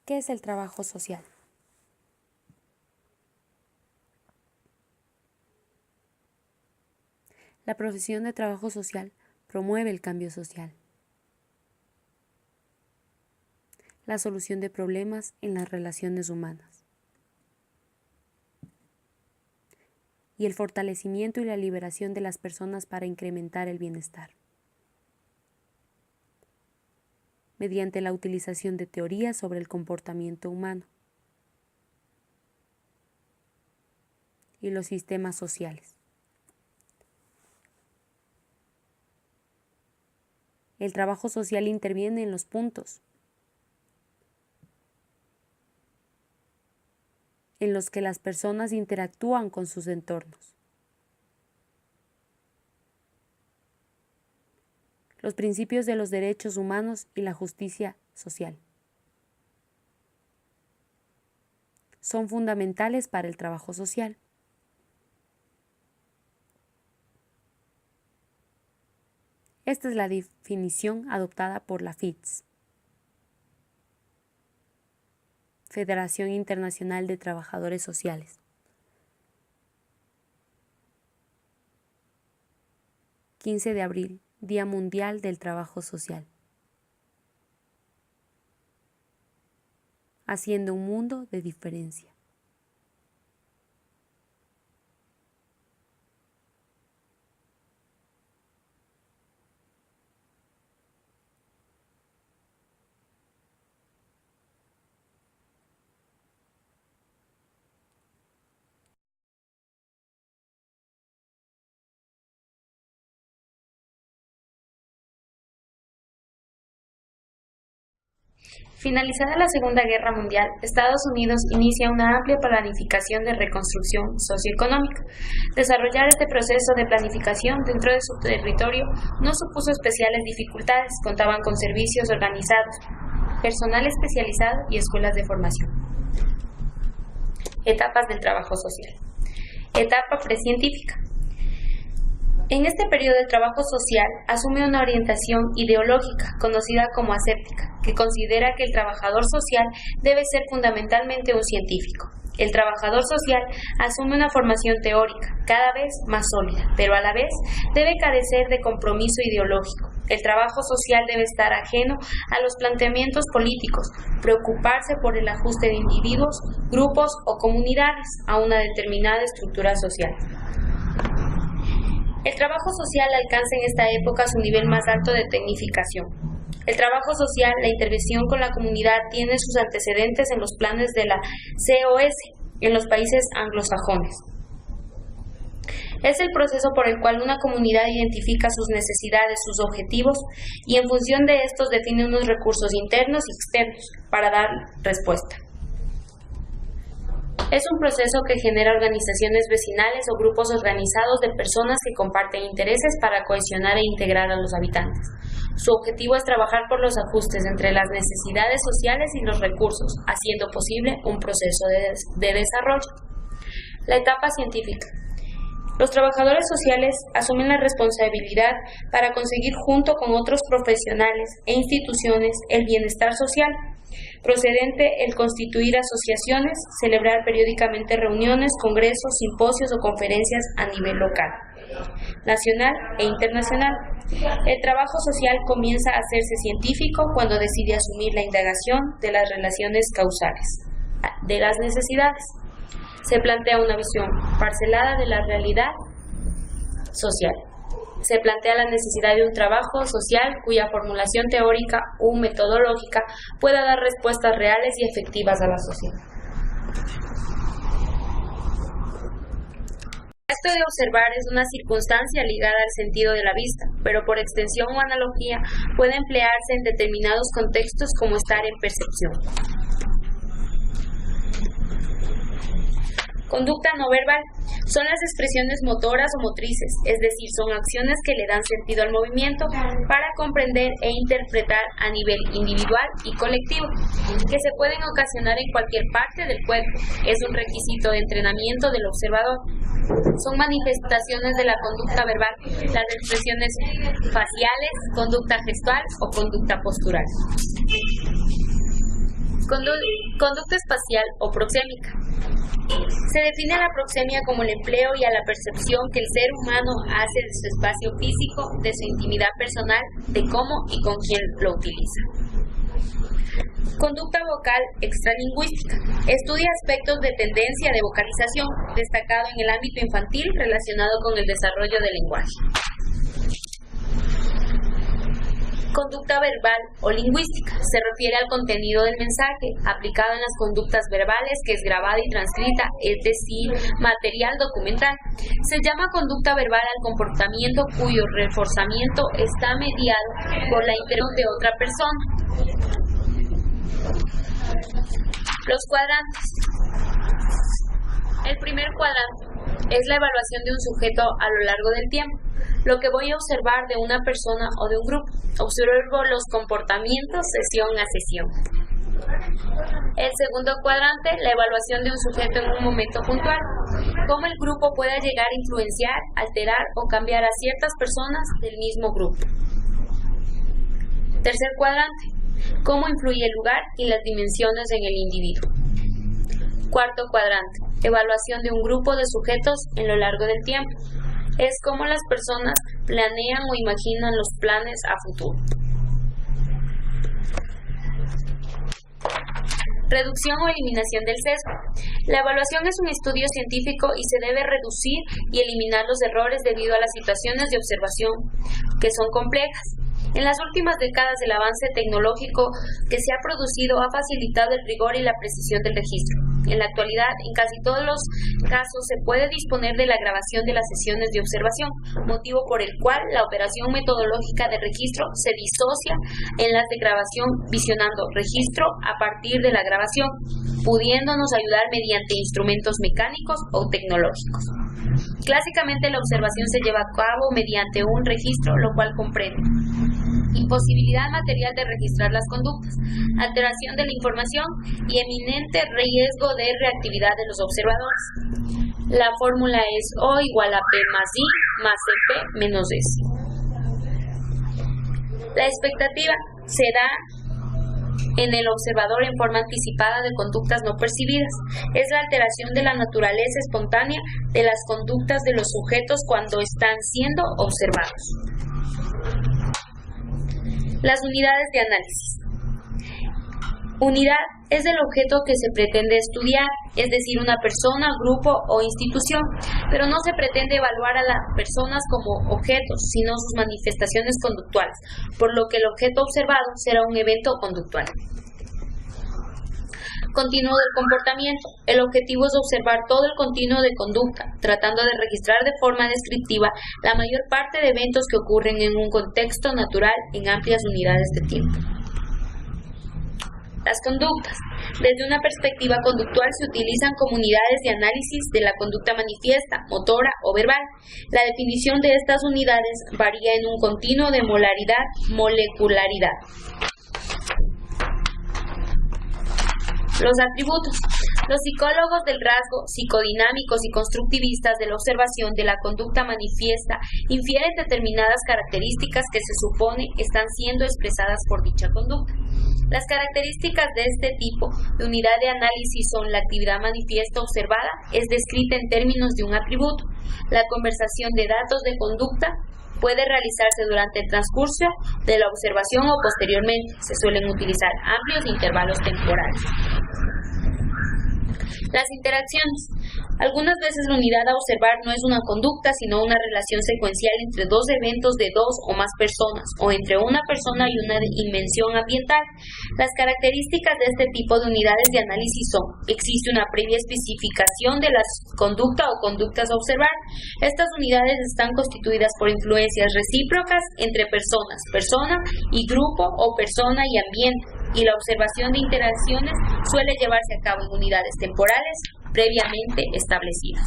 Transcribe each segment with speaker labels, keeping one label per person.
Speaker 1: ¿Qué es el trabajo social? La profesión de trabajo social promueve el cambio social, la solución de problemas en las relaciones humanas y el fortalecimiento y la liberación de las personas para incrementar el bienestar, mediante la utilización de teorías sobre el comportamiento humano y los sistemas sociales. El trabajo social interviene en los puntos en los que las personas interactúan con sus entornos. Los principios de los derechos humanos y la justicia social son fundamentales para el trabajo social. Esta es la definición adoptada por la FITS, Federación Internacional de Trabajadores Sociales. 15 de abril, Día Mundial del Trabajo Social. Haciendo un mundo de diferencia.
Speaker 2: Finalizada la Segunda Guerra Mundial, Estados Unidos inicia una amplia planificación de reconstrucción socioeconómica. Desarrollar este proceso de planificación dentro de su territorio no supuso especiales dificultades, contaban con servicios organizados, personal especializado y escuelas de formación. Etapas del trabajo social. Etapa precientífica. En este periodo el trabajo social asume una orientación ideológica, conocida como aséptica, que considera que el trabajador social debe ser fundamentalmente un científico. El trabajador social asume una formación teórica, cada vez más sólida, pero a la vez debe carecer de compromiso ideológico. El trabajo social debe estar ajeno a los planteamientos políticos, preocuparse por el ajuste de individuos, grupos o comunidades a una determinada estructura social. El trabajo social alcanza en esta época su nivel más alto de tecnificación. El trabajo social, la intervención con la comunidad, tiene sus antecedentes en los planes de la COS en los países anglosajones. Es el proceso por el cual una comunidad identifica sus necesidades, sus objetivos, y en función de estos define unos recursos internos y externos para dar respuesta. Es un proceso que genera organizaciones vecinales o grupos organizados de personas que comparten intereses para cohesionar e integrar a los habitantes. Su objetivo es trabajar por los ajustes entre las necesidades sociales y los recursos, haciendo posible un proceso de desarrollo. La etapa científica. Los trabajadores sociales asumen la responsabilidad para conseguir junto con otros profesionales e instituciones el bienestar social, procedente el constituir asociaciones, celebrar periódicamente reuniones, congresos, simposios o conferencias a nivel local, nacional e internacional. El trabajo social comienza a hacerse científico cuando decide asumir la indagación de las relaciones causales, de las necesidades. Se plantea una visión parcelada de la realidad social. Se plantea la necesidad de un trabajo social cuya formulación teórica o metodológica pueda dar respuestas reales y efectivas a la sociedad. El acto de observar es una circunstancia ligada al sentido de la vista, pero por extensión o analogía puede emplearse en determinados contextos como estar en percepción. Conducta no verbal son las expresiones motoras o motrices, es decir, son acciones que le dan sentido al movimiento para comprender e interpretar a nivel individual y colectivo, que se pueden ocasionar en cualquier parte del cuerpo. Es un requisito de entrenamiento del observador. Son manifestaciones de la conducta verbal, las expresiones faciales, conducta gestual o conducta postural. Conducta espacial o proxémica. Se define la proxemia como el empleo y a la percepción que el ser humano hace de su espacio físico, de su intimidad personal, de cómo y con quién lo utiliza. Conducta vocal extralingüística. Estudia aspectos de tendencia de vocalización, destacado en el ámbito infantil relacionado con el desarrollo del lenguaje. Conducta verbal o lingüística. Se refiere al contenido del mensaje, aplicado en las conductas verbales, que es grabada y transcrita, es decir, material documental. Se llama conducta verbal al comportamiento cuyo reforzamiento está mediado por la interacción de otra persona. Los cuadrantes. El primer cuadrante es la evaluación de un sujeto a lo largo del tiempo. Lo que voy a observar de una persona o de un grupo. Observo los comportamientos sesión a sesión. El segundo cuadrante, la evaluación de un sujeto en un momento puntual. Cómo el grupo puede llegar a influenciar, alterar o cambiar a ciertas personas del mismo grupo. Tercer cuadrante, cómo influye el lugar y las dimensiones en el individuo. Cuarto cuadrante, evaluación de un grupo de sujetos en lo largo del tiempo. Es cómo las personas planean o imaginan los planes a futuro. Reducción o eliminación del sesgo. La evaluación es un estudio científico y se debe reducir y eliminar los errores debido a las situaciones de observación que son complejas. En las últimas décadas, el avance tecnológico que se ha producido ha facilitado el rigor y la precisión del registro. En la actualidad, en casi todos los casos se puede disponer de la grabación de las sesiones de observación, motivo por el cual la operación metodológica de registro se disocia en las de grabación, visionando registro a partir de la grabación, pudiéndonos ayudar mediante instrumentos mecánicos o tecnológicos. Clásicamente, la observación se lleva a cabo mediante un registro, lo cual comprende imposibilidad material de registrar las conductas, alteración de la información y eminente riesgo de reactividad de los observadores. La fórmula es O igual a P más I más CP menos S. La expectativa se da en el observador en forma anticipada de conductas no percibidas. Es la alteración de la naturaleza espontánea de las conductas de los sujetos cuando están siendo observados. Las unidades de análisis. Unidad es el objeto que se pretende estudiar, es decir, una persona, grupo o institución, pero no se pretende evaluar a las personas como objetos, sino sus manifestaciones conductuales, por lo que el objeto observado será un evento conductual. Continuo del comportamiento. El objetivo es observar todo el continuo de conducta, tratando de registrar de forma descriptiva la mayor parte de eventos que ocurren en un contexto natural en amplias unidades de tiempo. Las conductas. Desde una perspectiva conductual se utilizan como unidades de análisis de la conducta manifiesta, motora o verbal. La definición de estas unidades varía en un continuo de molecularidad. Los atributos. Los psicólogos del rasgo, psicodinámicos y constructivistas de la observación de la conducta manifiesta infieren determinadas características que se supone están siendo expresadas por dicha conducta. Las características de este tipo de unidad de análisis son: la actividad manifiesta observada es descrita en términos de un atributo. La conversación de datos de conducta puede realizarse durante el transcurso de la observación o posteriormente. Se suelen utilizar amplios intervalos temporales. Las interacciones. Algunas veces la unidad a observar no es una conducta, sino una relación secuencial entre dos eventos de dos o más personas, o entre una persona y una dimensión ambiental. Las características de este tipo de unidades de análisis son: existe una previa especificación de la conducta o conductas a observar. Estas unidades están constituidas por influencias recíprocas entre personas, persona y grupo, o persona y ambiente, y la observación de interacciones suele llevarse a cabo en unidades temporales previamente establecidas.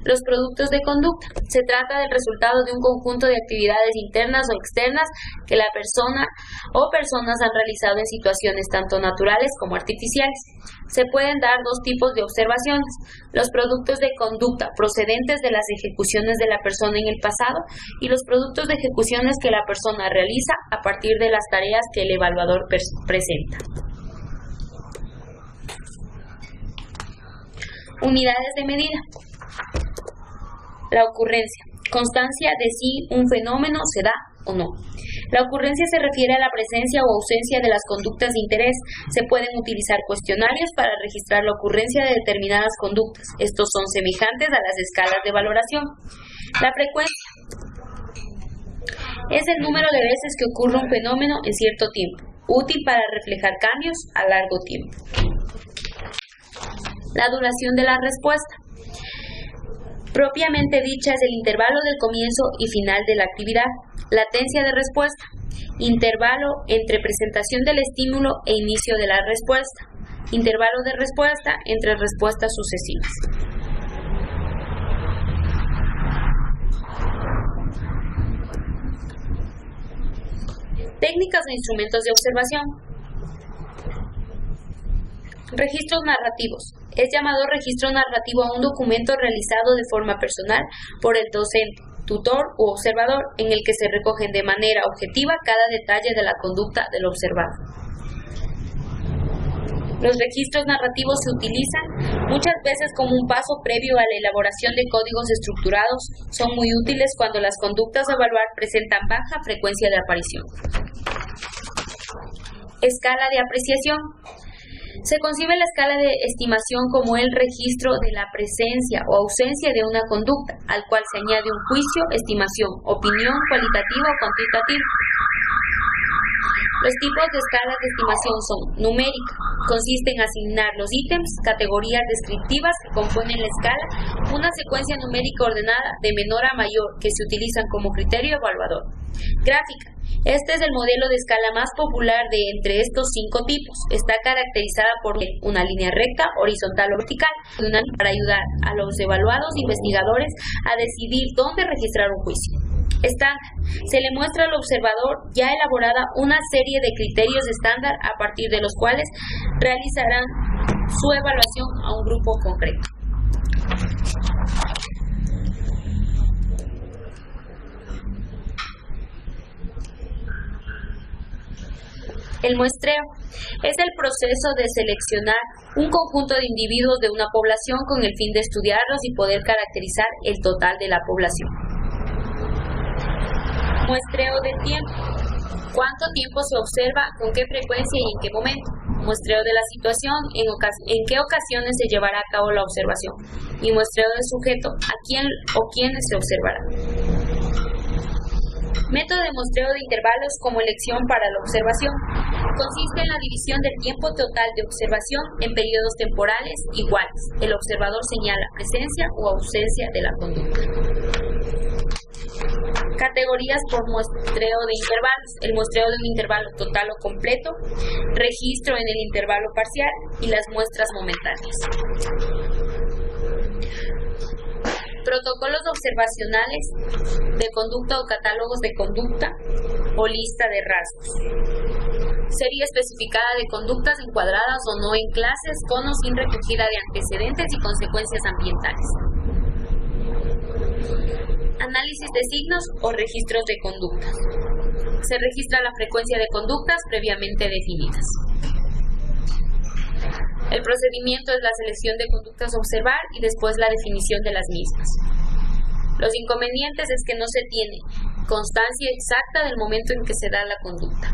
Speaker 2: Los productos de conducta. Se trata del resultado de un conjunto de actividades internas o externas que la persona o personas han realizado en situaciones tanto naturales como artificiales. Se pueden dar dos tipos de observaciones: los productos de conducta procedentes de las ejecuciones de la persona en el pasado y los productos de ejecuciones que la persona realiza a partir de las tareas que el evaluador presenta. Unidades de medida. La ocurrencia. Constancia de si un fenómeno se da o no. La ocurrencia se refiere a la presencia o ausencia de las conductas de interés. Se pueden utilizar cuestionarios para registrar la ocurrencia de determinadas conductas. Estos son semejantes a las escalas de valoración. La frecuencia es el número de veces que ocurre un fenómeno en cierto tiempo, útil para reflejar cambios a largo tiempo. La duración de la respuesta. Propiamente dicha es el intervalo del comienzo y final de la actividad. Latencia de respuesta. Intervalo entre presentación del estímulo e inicio de la respuesta. Intervalo de respuesta entre respuestas sucesivas. Técnicas o instrumentos de observación. Registros narrativos. Es llamado registro narrativo a un documento realizado de forma personal por el docente, tutor u observador, en el que se recogen de manera objetiva cada detalle de la conducta del observado. Los registros narrativos se utilizan muchas veces como un paso previo a la elaboración de códigos estructurados. Son muy útiles cuando las conductas a evaluar presentan baja frecuencia de aparición. Escala de apreciación. Se concibe la escala de estimación como el registro de la presencia o ausencia de una conducta, al cual se añade un juicio, estimación, opinión cualitativa o cuantitativa. Los tipos de escalas de estimación son numérica, consiste en asignar los ítems, categorías descriptivas que componen la escala, una secuencia numérica ordenada de menor a mayor que se utilizan como criterio evaluador. Gráfica. Este es el modelo de escala más popular de entre estos 5 tipos. Está caracterizada por una línea recta, horizontal o vertical, para ayudar a los evaluados investigadores a decidir dónde registrar un juicio. Estándar. Se le muestra al observador ya elaborada una serie de criterios estándar a partir de los cuales realizarán su evaluación a un grupo concreto. El muestreo es el proceso de seleccionar un conjunto de individuos de una población con el fin de estudiarlos y poder caracterizar el total de la población. Muestreo de tiempo. ¿Cuánto tiempo se observa, con qué frecuencia y en qué momento? Muestreo de la situación, en qué ocasiones se llevará a cabo la observación. Y muestreo del sujeto, a quién o quiénes se observará. Método de muestreo de intervalos como elección para la observación. Consiste en la división del tiempo total de observación en periodos temporales iguales. El observador señala presencia o ausencia de la conducta. Categorías por muestreo de intervalos. El muestreo de un intervalo total o completo, registro en el intervalo parcial y las muestras momentáneas. Protocolos observacionales de conducta o catálogos de conducta o lista de rasgos. Serie especificada de conductas encuadradas o no en clases, con o sin recogida de antecedentes y consecuencias ambientales. Análisis de signos o registros de conductas. Se registra la frecuencia de conductas previamente definidas. El procedimiento es la selección de conductas a observar y después la definición de las mismas. Los inconvenientes es que no se tiene constancia exacta del momento en que se da la conducta.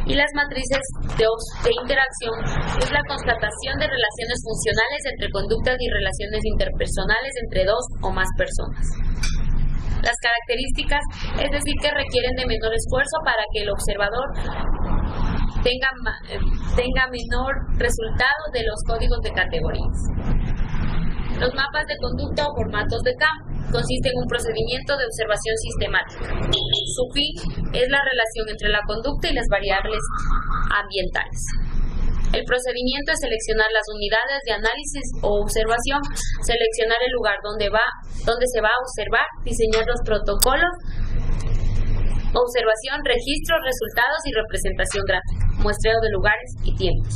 Speaker 2: Y las matrices de interacción es la constatación de relaciones funcionales entre conductas y relaciones interpersonales entre dos o más personas. Las características, es decir, que requieren de menor esfuerzo para que el observador tenga menor resultado de los códigos de categorías. Los mapas de conducta o formatos de campo consisten en un procedimiento de observación sistemática. Su fin es la relación entre la conducta y las variables ambientales. El procedimiento es seleccionar las unidades de análisis o observación, seleccionar el lugar donde se va a observar, diseñar los protocolos, observación, registro, resultados y representación gráfica, muestreo de lugares y tiempos.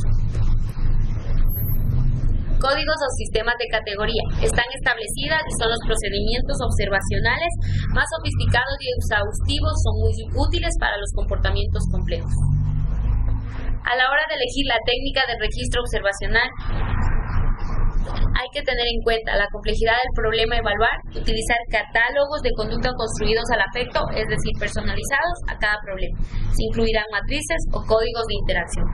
Speaker 2: Códigos o sistemas de categoría están establecidas y son los procedimientos observacionales más sofisticados y exhaustivos, son muy útiles para los comportamientos complejos. A la hora de elegir la técnica de registro observacional, Hay que tener en cuenta la complejidad del problema a evaluar, utilizar catálogos de conducta construidos al afecto, es decir, personalizados a cada problema. Se incluirán matrices o códigos de interacción.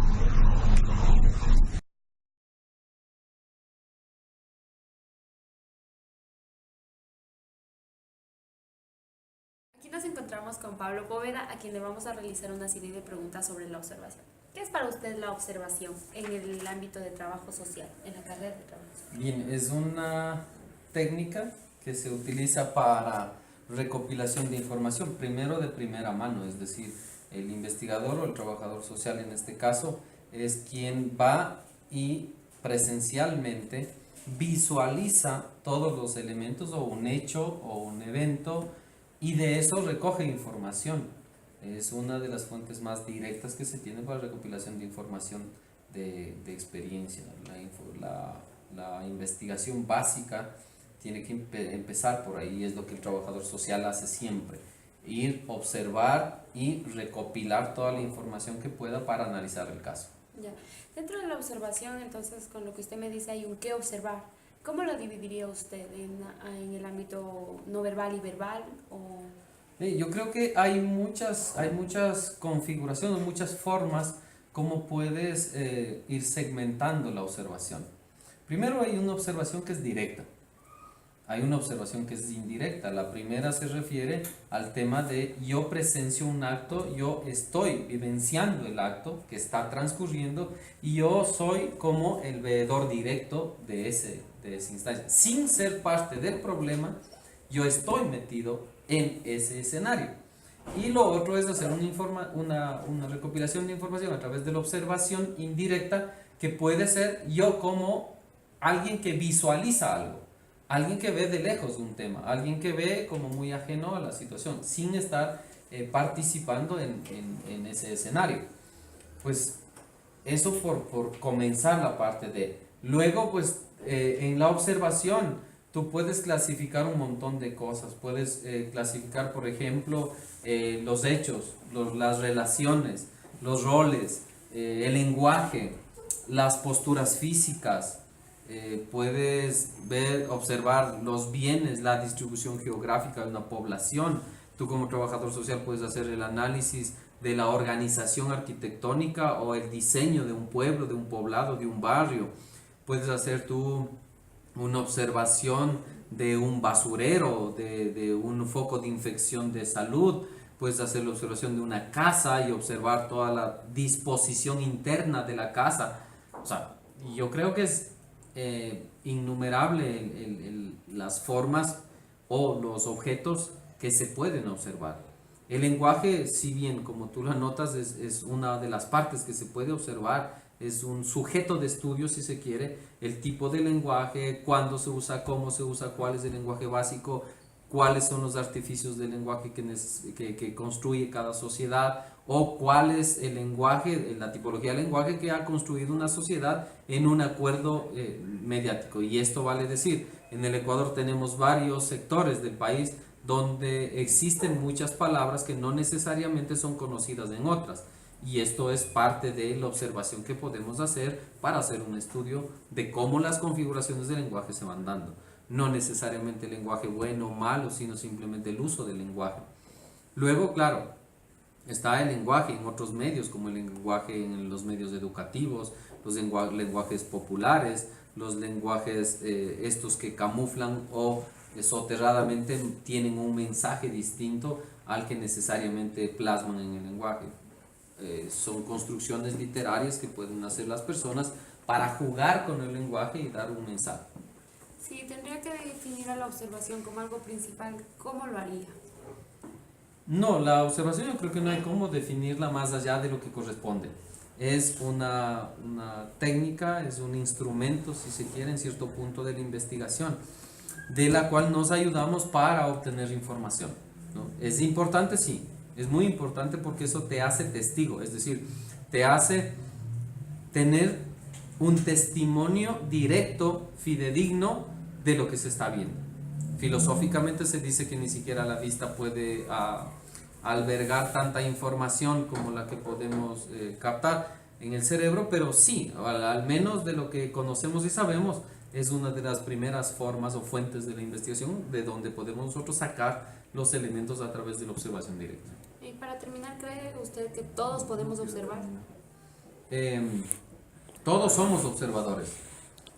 Speaker 1: Aquí nos encontramos con Pablo Poveda, a quien le vamos a realizar una serie de preguntas sobre la observación. ¿Qué es para usted la observación en el ámbito de trabajo social, en la carrera de trabajo social?
Speaker 3: Bien, es una técnica que se utiliza para recopilación de información, primero de primera mano, es decir, el investigador o el trabajador social en este caso es quien va y presencialmente visualiza todos los elementos o un hecho o un evento y de eso recoge información. Es una de las fuentes más directas que se tiene para recopilación de información de experiencia. La investigación básica tiene que empezar por ahí, es lo que el trabajador social hace siempre. Ir, observar y recopilar toda la información que pueda para analizar el caso.
Speaker 1: Ya. Dentro de la observación, entonces, con lo que usted me dice, hay un qué observar. ¿Cómo lo dividiría usted en el ámbito no verbal y verbal?
Speaker 3: Yo creo que hay muchas configuraciones, muchas formas como puedes ir segmentando la observación. Primero hay una observación que es directa, hay una observación que es indirecta. La primera se refiere al tema de yo presencio un acto, yo estoy vivenciando el acto que está transcurriendo y yo soy como el veedor directo de esa instancia. Sin ser parte del problema, yo estoy metido en ese escenario. Y lo otro es hacer una recopilación de información a través de la observación indirecta, que puede ser yo como alguien que visualiza algo, alguien que ve de lejos de un tema, alguien que ve como muy ajeno a la situación, sin estar participando en ese escenario. Pues eso por comenzar la parte de... Luego, pues en la observación, tú puedes clasificar un montón de cosas. Puedes clasificar, por ejemplo, los hechos, las relaciones, los roles, el lenguaje, las posturas físicas. Puedes observar los bienes, la distribución geográfica de una población. Tú como trabajador social puedes hacer el análisis de la organización arquitectónica o el diseño de un pueblo, de un poblado, de un barrio. Puedes hacer tú una observación de un basurero, de un foco de infección de salud. Puedes hacer la observación de una casa y observar toda la disposición interna de la casa. O sea, yo creo que es innumerable las formas o los objetos que se pueden observar. El lenguaje, si bien como tú lo notas, es una de las partes que se puede observar, es un sujeto de estudio si se quiere, el tipo de lenguaje, cuándo se usa, cómo se usa, cuál es el lenguaje básico, cuáles son los artificios del lenguaje que construye cada sociedad, o cuál es el lenguaje, la tipología del lenguaje que ha construido una sociedad en un acuerdo mediático. Y esto vale decir, en el Ecuador tenemos varios sectores del país donde existen muchas palabras que no necesariamente son conocidas en otras. Y esto es parte de la observación que podemos hacer para hacer un estudio de cómo las configuraciones del lenguaje se van dando. No necesariamente el lenguaje bueno o malo, sino simplemente el uso del lenguaje. Luego, claro, está el lenguaje en otros medios, como el lenguaje en los medios educativos, los lenguajes populares, los lenguajes estos que camuflan o soterradamente tienen un mensaje distinto al que necesariamente plasman en el lenguaje. Son construcciones literarias que pueden hacer las personas para jugar con el lenguaje y dar un mensaje.
Speaker 1: Si tendría que definir a la observación como algo principal, ¿cómo lo haría?
Speaker 3: No, la observación yo creo que no hay cómo definirla más allá de lo que corresponde. Es una técnica, es un instrumento, si se quiere, en cierto punto de la investigación, de la cual nos ayudamos para obtener información, ¿no? Es importante, sí, es muy importante porque eso te hace testigo, es decir, te hace tener un testimonio directo, fidedigno de lo que se está viendo. Filosóficamente se dice que ni siquiera la vista puede albergar tanta información como la que podemos captar en el cerebro, pero sí, al menos de lo que conocemos y sabemos, es una de las primeras formas o fuentes de la investigación de donde podemos nosotros sacar los elementos a través de la observación directa.
Speaker 1: Y para terminar, ¿cree usted que todos podemos observar?
Speaker 3: Todos somos observadores.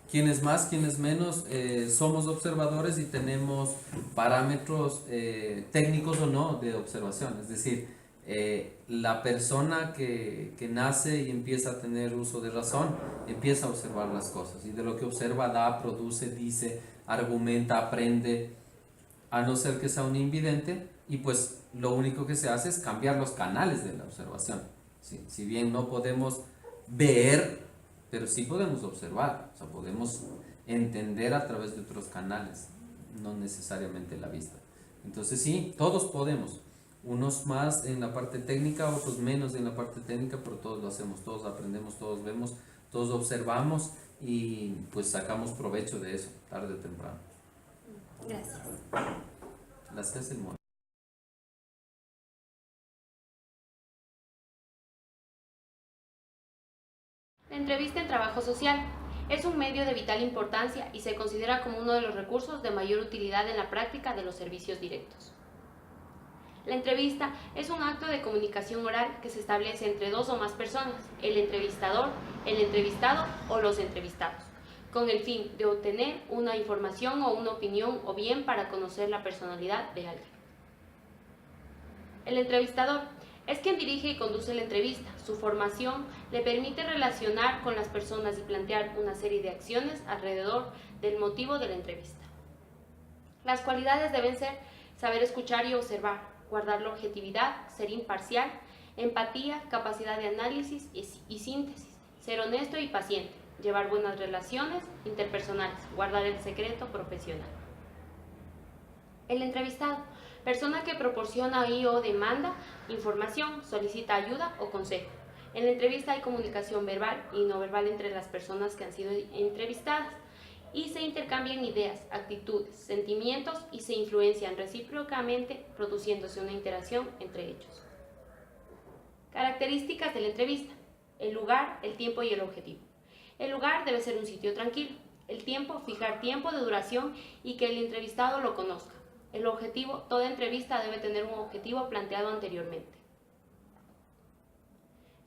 Speaker 3: Quienes más, quienes menos, somos observadores y tenemos parámetros técnicos o no de observación. Es decir, la persona que nace y empieza a tener uso de razón, empieza a observar las cosas y de lo que observa da, produce, dice, argumenta, aprende, a no ser que sea un invidente, y pues lo único que se hace es cambiar los canales de la observación. ¿Sí? Si bien no podemos ver, pero sí podemos observar, o sea, podemos entender a través de otros canales, no necesariamente la vista. Entonces sí, todos podemos, unos más en la parte técnica, otros menos en la parte técnica, pero todos lo hacemos, todos aprendemos, todos vemos, todos observamos y pues sacamos provecho de eso, tarde o temprano.
Speaker 1: Gracias.
Speaker 3: Gracias, el mundo.
Speaker 2: La entrevista en trabajo social es un medio de vital importancia y se considera como uno de los recursos de mayor utilidad en la práctica de los servicios directos. La entrevista es un acto de comunicación oral que se establece entre dos o más personas, el entrevistador, el entrevistado o los entrevistados, con el fin de obtener una información o una opinión o bien para conocer la personalidad de alguien. El entrevistador es quien dirige y conduce la entrevista. Su formación le permite relacionar con las personas y plantear una serie de acciones alrededor del motivo de la entrevista. Las cualidades deben ser saber escuchar y observar, guardar la objetividad, ser imparcial, empatía, capacidad de análisis y síntesis, ser honesto y paciente, llevar buenas relaciones interpersonales, guardar el secreto profesional. El entrevistado, persona que proporciona o demanda información, solicita ayuda o consejo. En la entrevista hay comunicación verbal y no verbal entre las personas que han sido entrevistadas y se intercambian ideas, actitudes, sentimientos y se influencian recíprocamente, produciéndose una interacción entre ellos. Características de la entrevista: el lugar, el tiempo y el objetivo. El lugar debe ser un sitio tranquilo. El tiempo, fijar tiempo de duración y que el entrevistado lo conozca. El objetivo, toda entrevista debe tener un objetivo planteado anteriormente.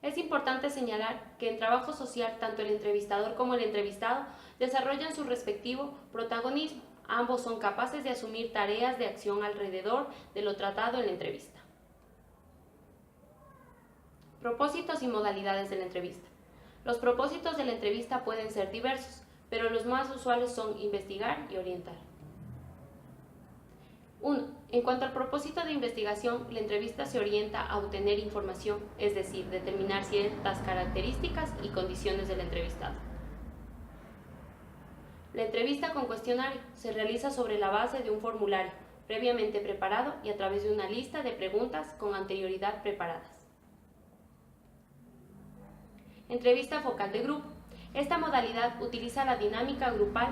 Speaker 2: Es importante señalar que en trabajo social tanto el entrevistador como el entrevistado desarrollan su respectivo protagonismo. Ambos son capaces de asumir tareas de acción alrededor de lo tratado en la entrevista. Propósitos y modalidades de la entrevista. Los propósitos de la entrevista pueden ser diversos, pero los más usuales son investigar y orientar. 1. En cuanto al propósito de investigación, la entrevista se orienta a obtener información, es decir, determinar ciertas características y condiciones del entrevistado. La entrevista con cuestionario se realiza sobre la base de un formulario previamente preparado y a través de una lista de preguntas con anterioridad preparadas. Entrevista focal de grupo. Esta modalidad utiliza la dinámica grupal,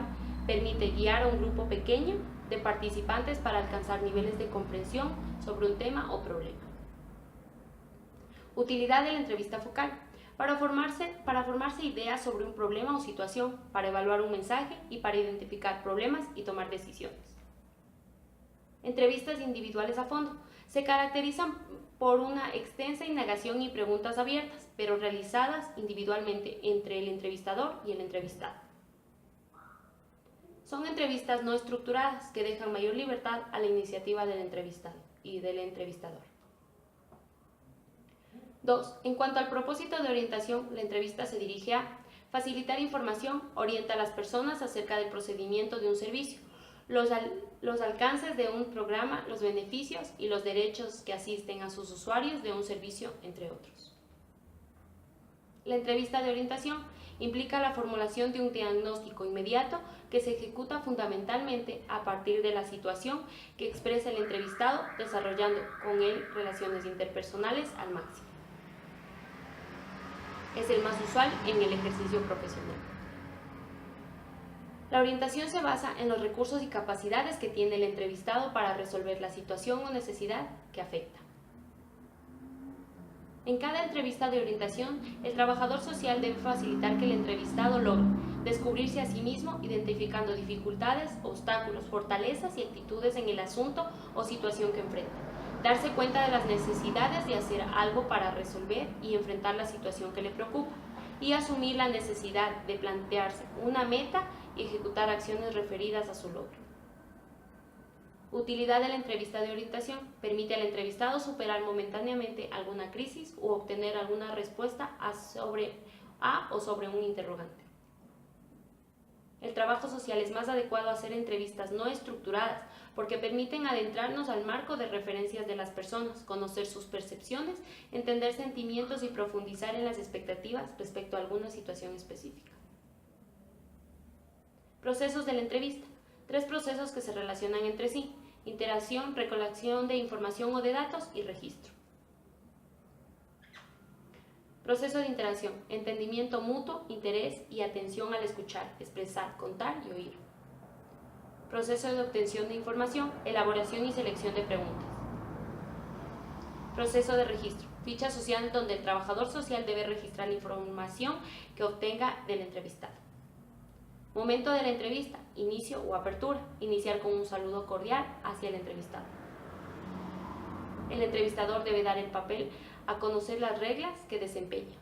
Speaker 2: permite guiar a un grupo pequeño de participantes para alcanzar niveles de comprensión sobre un tema o problema. Utilidad de la entrevista focal. Para formarse ideas sobre un problema o situación, para evaluar un mensaje y para identificar problemas y tomar decisiones. Entrevistas individuales a fondo. Se caracterizan por una extensa indagación y preguntas abiertas, pero realizadas individualmente entre el entrevistador y el entrevistado. Son entrevistas no estructuradas que dejan mayor libertad a la iniciativa del entrevistado y del entrevistador. 2. En cuanto al propósito de orientación, la entrevista se dirige a facilitar información, orienta a las personas acerca del procedimiento de un servicio, los alcances de un programa, los beneficios y los derechos que asisten a sus usuarios de un servicio, entre otros. La entrevista de orientación implica la formulación de un diagnóstico inmediato que se ejecuta fundamentalmente a partir de la situación que expresa el entrevistado, desarrollando con él relaciones interpersonales al máximo. Es el más usual en el ejercicio profesional. La orientación se basa en los recursos y capacidades que tiene el entrevistado para resolver la situación o necesidad que afecta. En cada entrevista de orientación, el trabajador social debe facilitar que el entrevistado logre descubrirse a sí mismo identificando dificultades, obstáculos, fortalezas y actitudes en el asunto o situación que enfrenta. Darse cuenta de las necesidades de hacer algo para resolver y enfrentar la situación que le preocupa. Y asumir la necesidad de plantearse una meta y ejecutar acciones referidas a su logro. Utilidad de la entrevista de orientación. Permite al entrevistado superar momentáneamente alguna crisis u obtener alguna respuesta sobre un interrogante. El trabajo social es más adecuado a hacer entrevistas no estructuradas porque permiten adentrarnos al marco de referencias de las personas, conocer sus percepciones, entender sentimientos y profundizar en las expectativas respecto a alguna situación específica. Procesos de la entrevista. 3 procesos que se relacionan entre sí: interacción, recolección de información o de datos y registro. Proceso de interacción: entendimiento mutuo, interés y atención al escuchar, expresar, contar y oír. Proceso de obtención de información: elaboración y selección de preguntas. Proceso de registro: ficha social donde el trabajador social debe registrar la información que obtenga del entrevistado. Momento de la entrevista: inicio o apertura. Iniciar con un saludo cordial hacia el entrevistado. El entrevistador debe dar el papel a conocer las reglas que desempeña.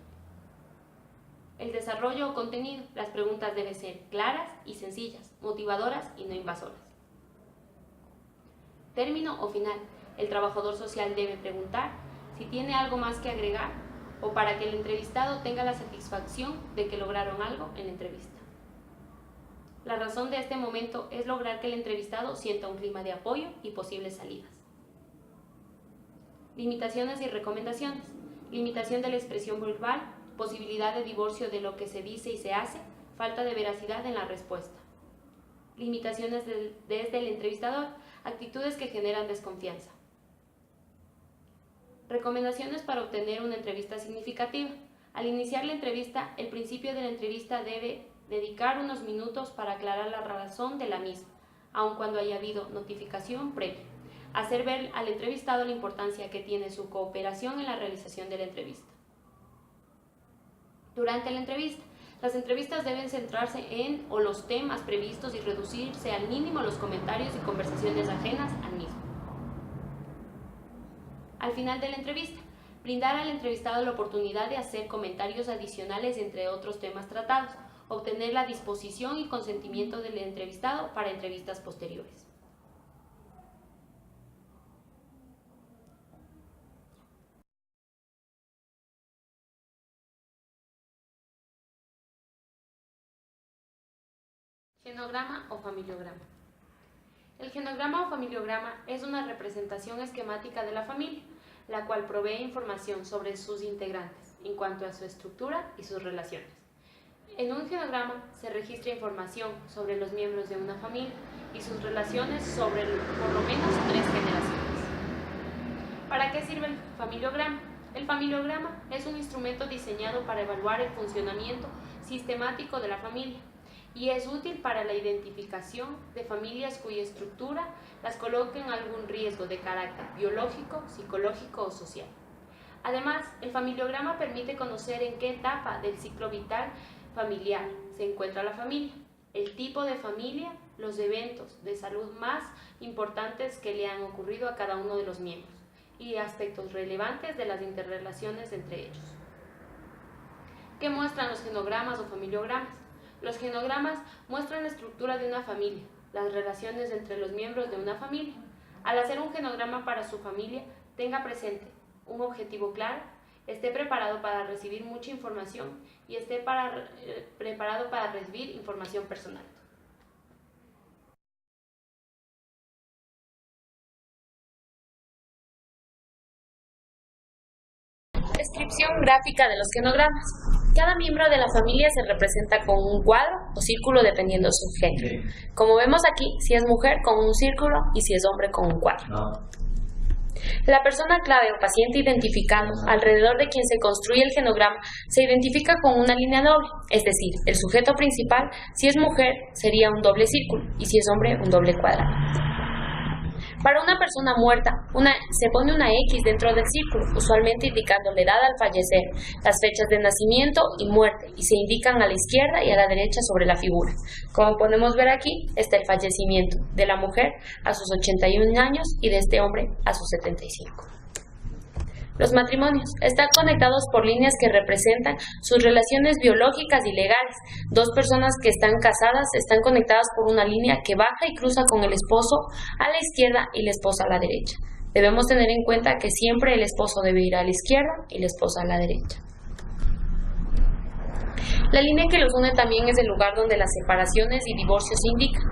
Speaker 2: El desarrollo o contenido. Las preguntas deben ser claras y sencillas, motivadoras y no invasoras. Término o final. El trabajador social debe preguntar si tiene algo más que agregar o para que el entrevistado tenga la satisfacción de que lograron algo en la entrevista. La razón de este momento es lograr que el entrevistado sienta un clima de apoyo y posibles salidas. Limitaciones y recomendaciones. Limitación de la expresión verbal, posibilidad de divorcio de lo que se dice y se hace, falta de veracidad en la respuesta. Limitaciones desde el entrevistador, actitudes que generan desconfianza. Recomendaciones para obtener una entrevista significativa. Al iniciar la entrevista, el principio de la entrevista debe dedicar unos minutos para aclarar la razón de la misma, aun cuando haya habido notificación previa. Hacer ver al entrevistado la importancia que tiene su cooperación en la realización de la entrevista. Durante la entrevista, las entrevistas deben centrarse en los temas previstos y reducirse al mínimo los comentarios y conversaciones ajenas al mismo. Al final de la entrevista, brindar al entrevistado la oportunidad de hacer comentarios adicionales entre otros temas tratados, obtener la disposición y consentimiento del entrevistado para entrevistas posteriores. Genograma o familiograma. El genograma o familiograma es una representación esquemática de la familia, la cual provee información sobre sus integrantes en cuanto a su estructura y sus relaciones. En un genograma se registra información sobre los miembros de una familia y sus relaciones sobre por lo menos 3 generaciones. ¿Para qué sirve el familiograma? El familiograma es un instrumento diseñado para evaluar el funcionamiento sistemático de la familia y es útil para la identificación de familias cuya estructura las coloque en algún riesgo de carácter biológico, psicológico o social. Además, el familiograma permite conocer en qué etapa del ciclo vital familiar se encuentra la familia, el tipo de familia, los eventos de salud más importantes que le han ocurrido a cada uno de los miembros y aspectos relevantes de las interrelaciones entre ellos. ¿Qué muestran los genogramas o familiogramas? Los genogramas muestran la estructura de una familia, las relaciones entre los miembros de una familia. Al hacer un genograma para su familia, tenga presente un objetivo claro, esté preparado para recibir mucha información y esté preparado para recibir información personal. Descripción gráfica de los genogramas. Cada miembro de la familia se representa con un cuadro o círculo dependiendo de su género. Como vemos aquí, si es mujer con un círculo y si es hombre con un cuadro. La persona clave o paciente identificado alrededor de quien se construye el genograma se identifica con una línea doble, es decir, el sujeto principal, si es mujer, sería un doble círculo y si es hombre, un doble cuadrado. Para una persona muerta, se pone una X dentro del círculo, usualmente indicando la edad al fallecer, las fechas de nacimiento y muerte, y se indican a la izquierda y a la derecha sobre la figura. Como podemos ver aquí, está el fallecimiento de la mujer a sus 81 años y de este hombre a sus 75. Los matrimonios están conectados por líneas que representan sus relaciones biológicas y legales. Dos personas que están casadas están conectadas por una línea que baja y cruza con el esposo a la izquierda y la esposa a la derecha. Debemos tener en cuenta que siempre el esposo debe ir a la izquierda y la esposa a la derecha. La línea que los une también es el lugar donde las separaciones y divorcios se indican.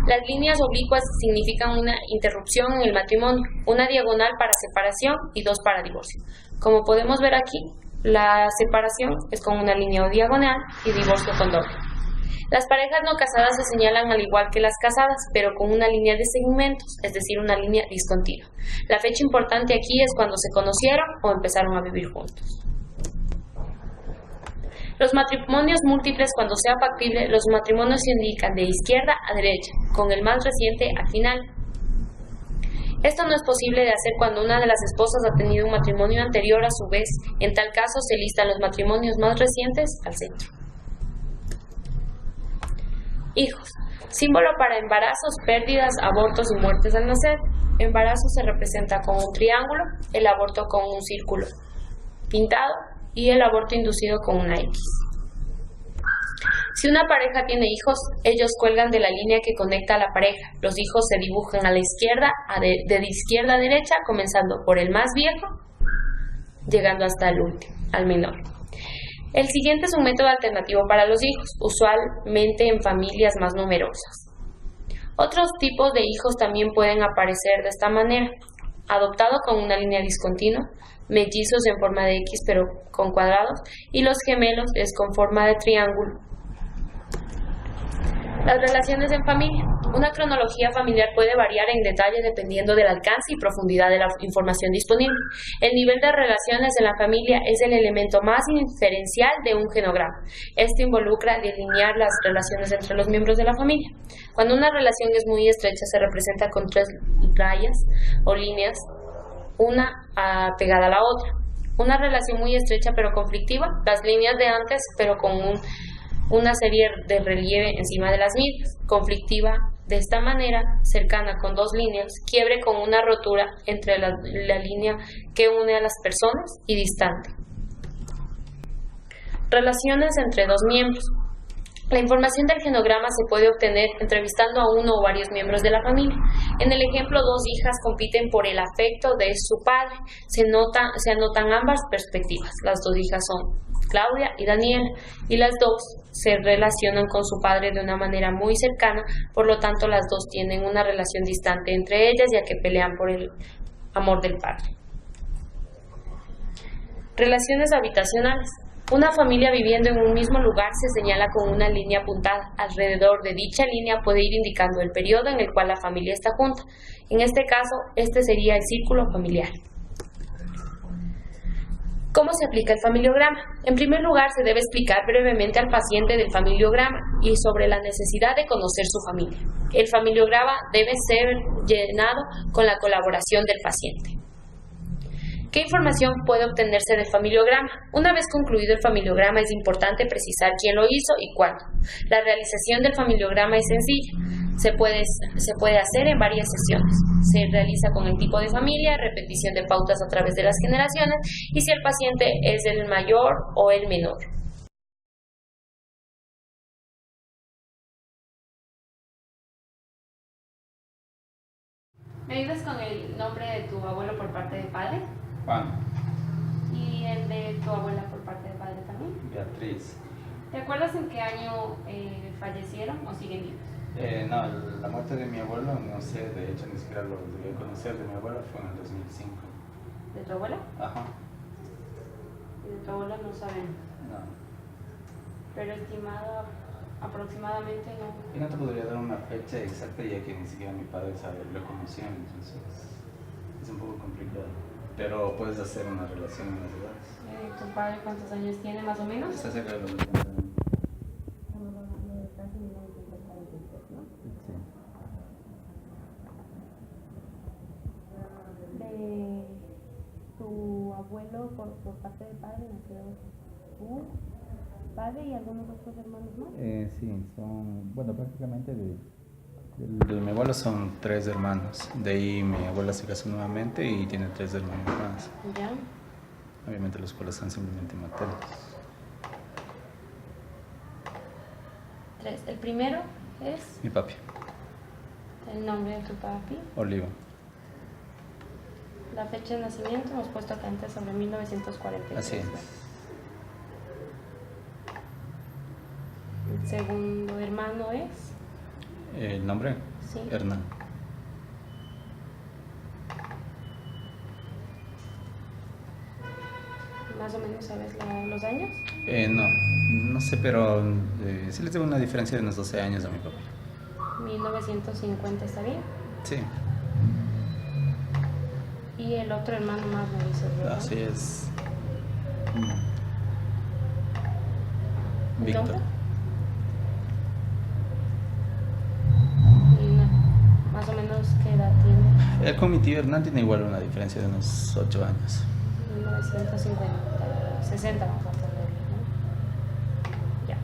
Speaker 2: Las líneas oblicuas significan una interrupción en el matrimonio, una diagonal para separación y dos para divorcio. Como podemos ver aquí, la separación es con una línea diagonal y divorcio con doble. Las parejas no casadas se señalan al igual que las casadas, pero con una línea de segmentos, es decir, una línea discontinua. La fecha importante aquí es cuando se conocieron o empezaron a vivir juntos. Los matrimonios múltiples, cuando sea factible, los matrimonios se indican de izquierda a derecha, con el más reciente al final. Esto no es posible de hacer cuando una de las esposas ha tenido un matrimonio anterior a su vez. En tal caso, se listan los matrimonios más recientes al centro. Hijos. Símbolo para embarazos, pérdidas, abortos y muertes al nacer. Embarazo se representa con un triángulo, el aborto con un círculo pintado y el aborto inducido con una X. Si una pareja tiene hijos, ellos cuelgan de la línea que conecta a la pareja. Los hijos se dibujan a la izquierda, de izquierda a derecha, comenzando por el más viejo, llegando hasta el último, al menor. El siguiente es un método alternativo para los hijos, usualmente en familias más numerosas. Otros tipos de hijos también pueden aparecer de esta manera: adoptado con una línea discontinua, mellizos en forma de X pero con cuadrados, y los gemelos es con forma de triángulo. Las relaciones en familia. Una cronología familiar puede variar en detalle dependiendo del alcance y profundidad de la información disponible. El nivel de relaciones en la familia es el elemento más inferencial de un genograma. Esto involucra delinear las relaciones entre los miembros de la familia. Cuando una relación es muy estrecha, se representa con tres rayas o líneas, una pegada a la otra. Una relación muy estrecha pero conflictiva, las líneas de antes pero con una serie de relieve encima de las mismas. Conflictiva de esta manera, cercana con dos líneas, quiebre con una rotura entre la línea que une a las personas y distante. Relaciones entre dos miembros. La información del genograma se puede obtener entrevistando a uno o varios miembros de la familia. En el ejemplo, dos hijas compiten por el afecto de su padre. Se anotan ambas perspectivas. Las dos hijas son Claudia y Daniela, y las dos se relacionan con su padre de una manera muy cercana, por lo tanto las dos tienen una relación distante entre ellas, ya que pelean por el amor del padre. Relaciones habitacionales. Una familia viviendo en un mismo lugar se señala con una línea apuntada. Alrededor de dicha línea puede ir indicando el periodo en el cual la familia está junta. En este caso, este sería el círculo familiar. ¿Cómo se aplica el familiograma? En primer lugar, se debe explicar brevemente al paciente del familiograma y sobre la necesidad de conocer su familia. El familiograma debe ser llenado con la colaboración del paciente. ¿Qué información puede obtenerse del familiograma? Una vez concluido el familiograma, es importante precisar quién lo hizo y cuándo. La realización del familiograma es sencilla. Se puede hacer en varias sesiones. Se realiza con el tipo de familia, repetición de pautas a través de las generaciones y si el paciente es el mayor o el menor.
Speaker 1: ¿Me ayudas con el nombre de tu abuelo por parte de padre?
Speaker 4: Juan.
Speaker 1: ¿Y el de tu abuela por parte de padre también?
Speaker 4: Beatriz.
Speaker 1: ¿Te acuerdas en qué año fallecieron o siguen vivos?
Speaker 4: No, la muerte de mi abuelo, no sé, de hecho ni siquiera lo debía conocer, de mi abuelo fue en el 2005.
Speaker 1: ¿De tu abuela?
Speaker 4: Ajá.
Speaker 1: Y de tu abuela no sabemos.
Speaker 4: No.
Speaker 1: Pero estimado aproximadamente no.
Speaker 4: Y no te podría dar una fecha exacta ya que ni siquiera mi padre lo conocía, entonces es un poco complicado. Pero puedes hacer una relación en las edades.
Speaker 1: ¿Tu padre cuántos años tiene más o menos?
Speaker 4: Está cerca de los 80 años.
Speaker 1: Sí.
Speaker 2: abuelo por parte de padre nació tu padre y algunos otros hermanos más.
Speaker 4: Sí, son, bueno, prácticamente de mi abuelo son 3 hermanos. De ahí mi abuela se casó nuevamente y tiene 3 hermanos más.
Speaker 2: Ya.
Speaker 4: Obviamente los cuales son simplemente maternos.
Speaker 2: 3. El primero es
Speaker 4: Mi papi,
Speaker 2: el nombre de tu papi.
Speaker 4: Oliva.
Speaker 2: La fecha de nacimiento hemos puesto acá antes sobre 1943.
Speaker 4: Así es.
Speaker 2: El segundo hermano es,
Speaker 4: El nombre,
Speaker 2: sí,
Speaker 4: Hernán.
Speaker 2: más o menos sabes los años.
Speaker 4: No sé, pero sí les tengo una diferencia de unos 12 años a mi papi.
Speaker 2: 1950, ¿está bien?
Speaker 4: Sí,
Speaker 2: Y el otro hermano más me dices, ¿verdad?
Speaker 4: así es.
Speaker 2: ¿El
Speaker 4: Víctor.
Speaker 2: nombre? Y más o menos qué edad tiene.
Speaker 4: Él con mi tío Hernán tiene igual una diferencia de unos 8 años.
Speaker 2: 1950, 60 vamos a ponerle, ¿no? Ya.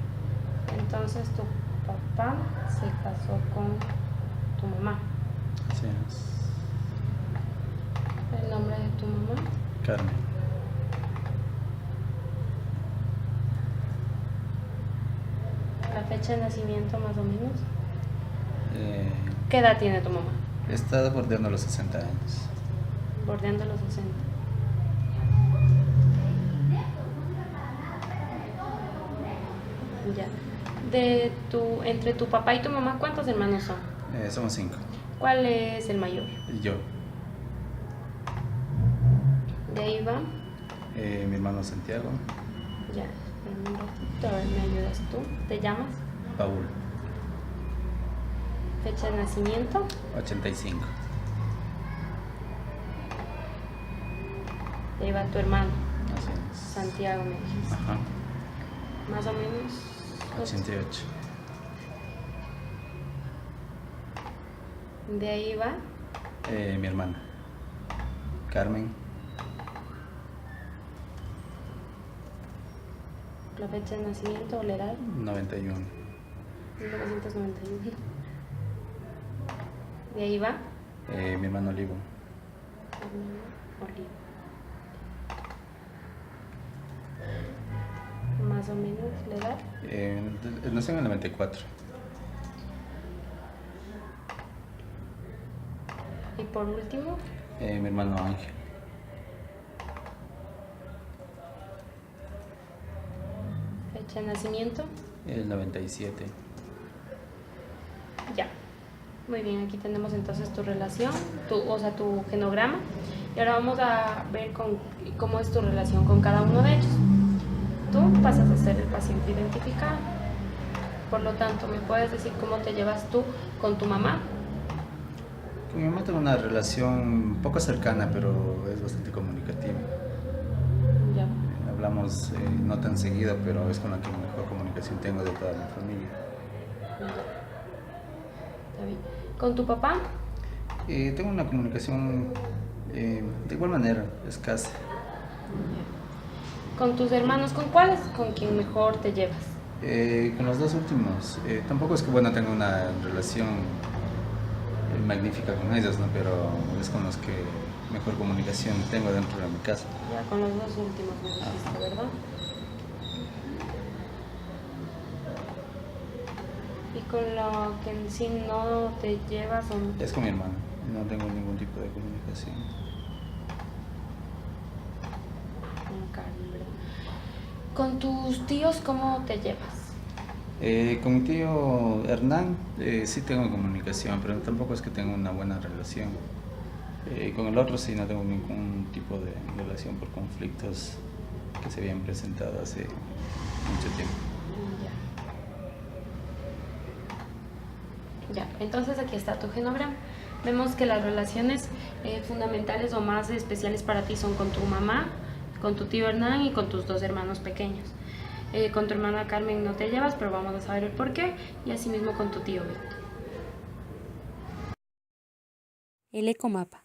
Speaker 2: Entonces tu papá se casó con tu mamá.
Speaker 4: Así es.
Speaker 2: ¿El nombre de tu mamá?
Speaker 4: Carmen.
Speaker 2: La fecha de nacimiento más o menos.
Speaker 4: Eh,
Speaker 2: ¿Qué edad tiene tu mamá?
Speaker 4: Está bordeando los 60 años.
Speaker 2: Bordeando los 60. Ya. Entre tu papá y tu mamá, ¿cuántos hermanos son?
Speaker 4: Somos 5.
Speaker 2: ¿Cuál es el mayor?
Speaker 4: Y yo,
Speaker 2: De ahí va.
Speaker 4: mi hermano Santiago,
Speaker 2: Ya. Un ratito, a ver, ¿me ayudas tú? ¿Te llamas?
Speaker 4: Paul,
Speaker 2: Fecha de nacimiento.
Speaker 4: 85.
Speaker 2: De ahí va tu hermano,
Speaker 4: Así es.
Speaker 2: Santiago, me dijiste.
Speaker 4: Ajá.
Speaker 2: Más o menos.
Speaker 4: 88.
Speaker 2: De ahí va.
Speaker 4: Mi hermana, Carmen,
Speaker 2: La fecha de nacimiento o la edad.
Speaker 4: 91.
Speaker 2: 1991. De ahí va.
Speaker 4: Mi hermano Olivo,
Speaker 2: Oliva. Más o menos la edad.
Speaker 4: nació en el 94.
Speaker 2: Y por último,
Speaker 4: Mi hermano Ángel,
Speaker 2: fecha de nacimiento.
Speaker 4: el 97.
Speaker 2: Ya. Muy bien, aquí tenemos entonces tu relación, tu genograma. Y ahora vamos a ver cómo es tu relación con cada uno de ellos. Tú pasas a ser el paciente identificado. Por lo tanto, ¿me puedes decir cómo te llevas tú con tu mamá?
Speaker 4: Con mi mamá tengo una relación un poco cercana, pero es bastante comunicativa.
Speaker 2: Ya.
Speaker 4: Hablamos no tan seguido, pero es con la que mejor comunicación tengo de toda mi familia.
Speaker 2: Está bien. ¿Con tu papá?
Speaker 4: Tengo una comunicación de igual manera, escasa.
Speaker 2: ¿Con tus hermanos? ¿Con cuáles? ¿Con quién mejor te llevas?
Speaker 4: Con los dos últimos, tampoco es que bueno tenga una relación magnífica con ellos, ¿no? Pero es con los que mejor comunicación tengo dentro de mi casa.
Speaker 2: Ya, con los dos últimos me dijiste, ¿verdad? ¿Y con lo que en sí no te llevas o
Speaker 4: Es con mi hermano, no tengo ningún tipo de comunicación.
Speaker 2: con Carmen, ¿verdad? ¿Con tus tíos cómo te llevas?
Speaker 4: Con mi tío Hernán sí tengo comunicación, pero tampoco es que tenga una buena relación. Con el otro sí no tengo ningún tipo de relación por conflictos que se habían presentado hace mucho tiempo.
Speaker 2: Ya, entonces aquí está tu genograma. Vemos que las relaciones fundamentales o más especiales para ti son con tu mamá, con tu tío Hernán y con tus dos hermanos pequeños. Con tu hermana Carmen no te llevas, pero vamos a saber el por qué, y asimismo con tu tío Víctor. El ecomapa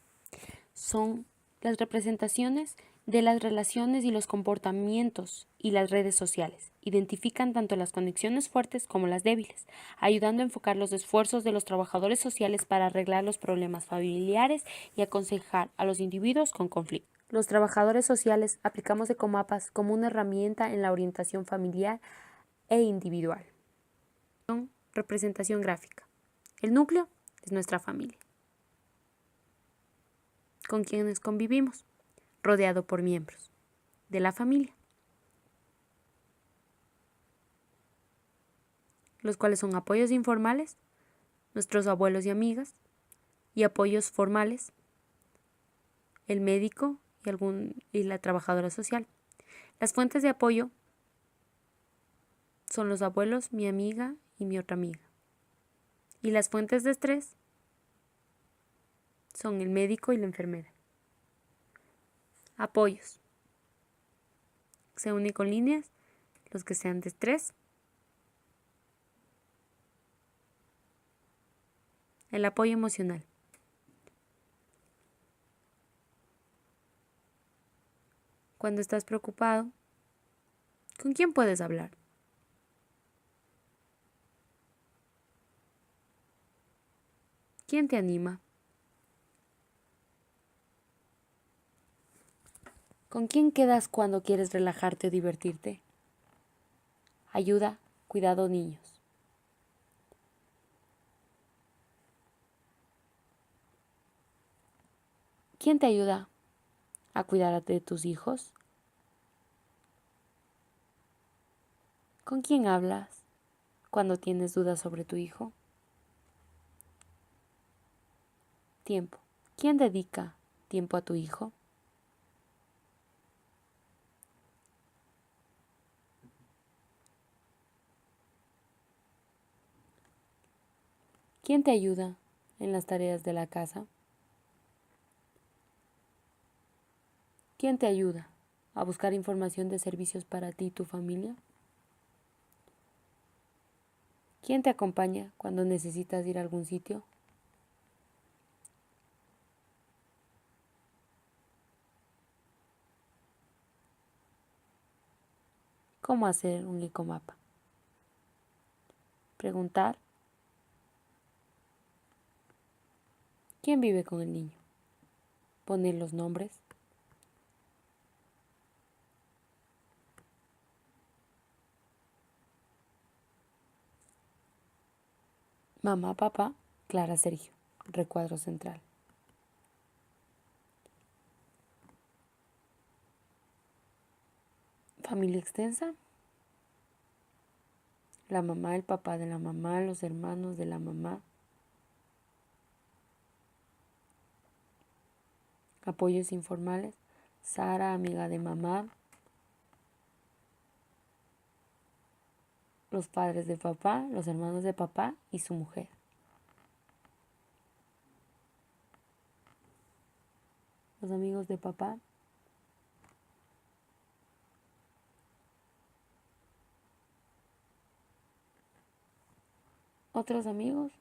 Speaker 2: son las representaciones de las relaciones y los comportamientos y las redes sociales. Identifican tanto las conexiones fuertes como las débiles, ayudando a enfocar los esfuerzos de los trabajadores sociales para arreglar los problemas familiares y aconsejar a los individuos con conflicto. Los trabajadores sociales aplicamos ecomapas como una herramienta en la orientación familiar e individual. Representación gráfica. El núcleo es nuestra familia, con quienes convivimos, rodeado por miembros de la familia, los cuales son apoyos informales, nuestros abuelos y amigas, y apoyos formales, el médico y la trabajadora social. Las fuentes de apoyo son los abuelos, mi amiga y mi otra amiga. Y las fuentes de estrés son el médico y la enfermera. Apoyos. Se une con líneas los que sean de estrés, el apoyo emocional. Cuando estás preocupado, ¿con quién puedes hablar? ¿Quién te anima? ¿Con quién quedas cuando quieres relajarte o divertirte? Ayuda, cuidado, niños. ¿Quién te ayuda a cuidar de tus hijos? ¿Con quién hablas cuando tienes dudas sobre tu hijo? Tiempo. ¿Quién dedica tiempo a tu hijo? ¿Quién te ayuda en las tareas de la casa? ¿Quién te ayuda a buscar información de servicios para ti y tu familia? ¿Quién te acompaña cuando necesitas ir a algún sitio? ¿Cómo hacer un ecomapa? Preguntar. ¿Quién vive con el niño? Poner los nombres. Mamá, papá, Clara, Sergio. Recuadro central. Familia extensa. La mamá, el papá de la mamá, los hermanos de la mamá. Apoyos informales. Sara, amiga de mamá. Los padres de papá, los hermanos de papá y su mujer. Los amigos de papá. Otros amigos.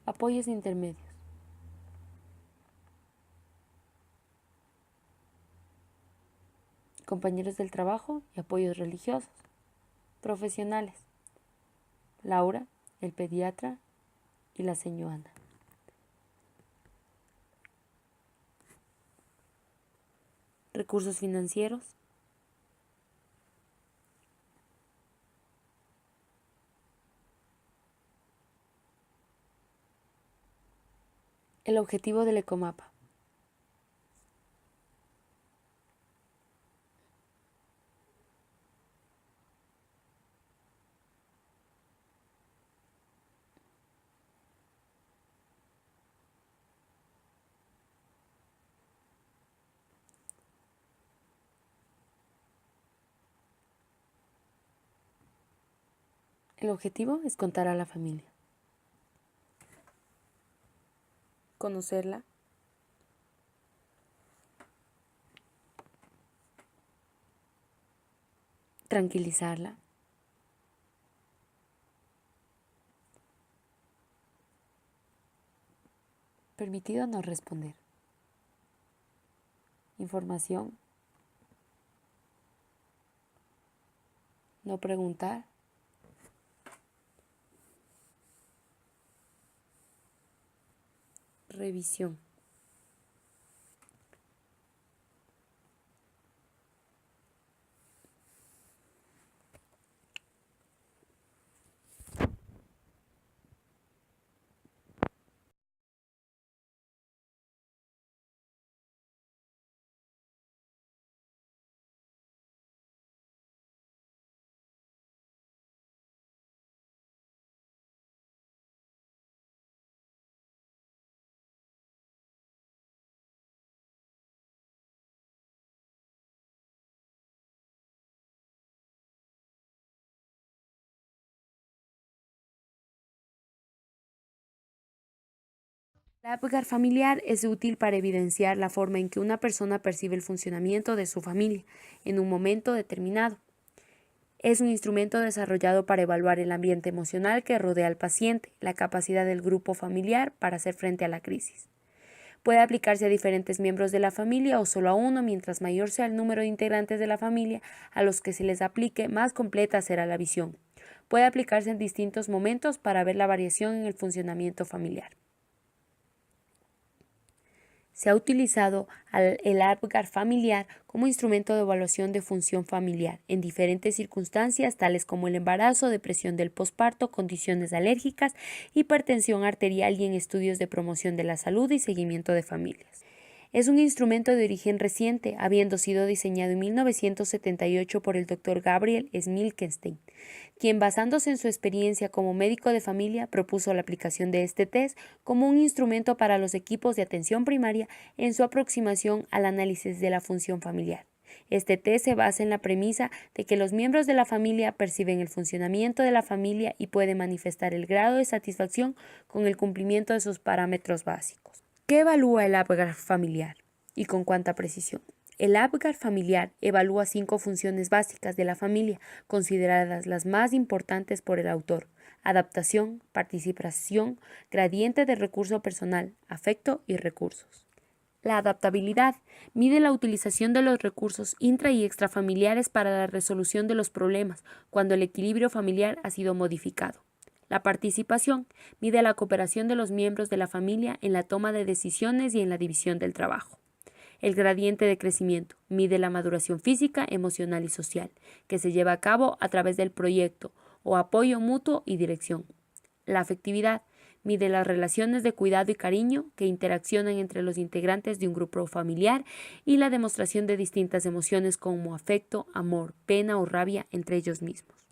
Speaker 2: Apoyos intermedios. Compañeros del trabajo y apoyos religiosos. Profesionales. Laura, el pediatra y la señora Ana. Recursos financieros. El objetivo del ecomapa. El objetivo es contar a la familia, conocerla, tranquilizarla, Permitido no responder. Información. No preguntar. Revisión. El APGAR familiar es útil para evidenciar la forma en que una persona percibe el funcionamiento de su familia en un momento determinado. Es un instrumento desarrollado para evaluar el ambiente emocional que rodea al paciente, la capacidad del grupo familiar para hacer frente a la crisis. Puede aplicarse a diferentes miembros de la familia o solo a uno, mientras mayor sea el número de integrantes de la familia a los que se les aplique, más completa será la visión. Puede aplicarse en distintos momentos para ver la variación en el funcionamiento familiar. Se ha utilizado el APGAR familiar como instrumento de evaluación de función familiar en diferentes circunstancias tales como el embarazo, depresión del posparto, condiciones alérgicas, hipertensión arterial y en estudios de promoción de la salud y seguimiento de familias. Es un instrumento de origen reciente, habiendo sido diseñado en 1978 por el Dr. Gabriel Smilkenstein, quien basándose en su experiencia como médico de familia propuso la aplicación de este test como un instrumento para los equipos de atención primaria en su aproximación al análisis de la función familiar. Este test se basa en la premisa de que los miembros de la familia perciben el funcionamiento de la familia y pueden manifestar el grado de satisfacción con el cumplimiento de sus parámetros básicos. ¿Qué evalúa el APGAR familiar y con cuánta precisión? El APGAR familiar evalúa 5 funciones básicas de la familia, consideradas las más importantes por el autor: adaptación, participación, gradiente de recurso personal, afecto y recursos. La adaptabilidad mide la utilización de los recursos intra y extrafamiliares para la resolución de los problemas cuando el equilibrio familiar ha sido modificado. La participación mide la cooperación de los miembros de la familia en la toma de decisiones y en la división del trabajo. El gradiente de crecimiento mide la maduración física, emocional y social, que se lleva a cabo a través del proyecto o apoyo mutuo y dirección. La afectividad mide las relaciones de cuidado y cariño que interaccionan entre los integrantes de un grupo familiar y la demostración de distintas emociones como afecto, amor, pena o rabia entre ellos mismos.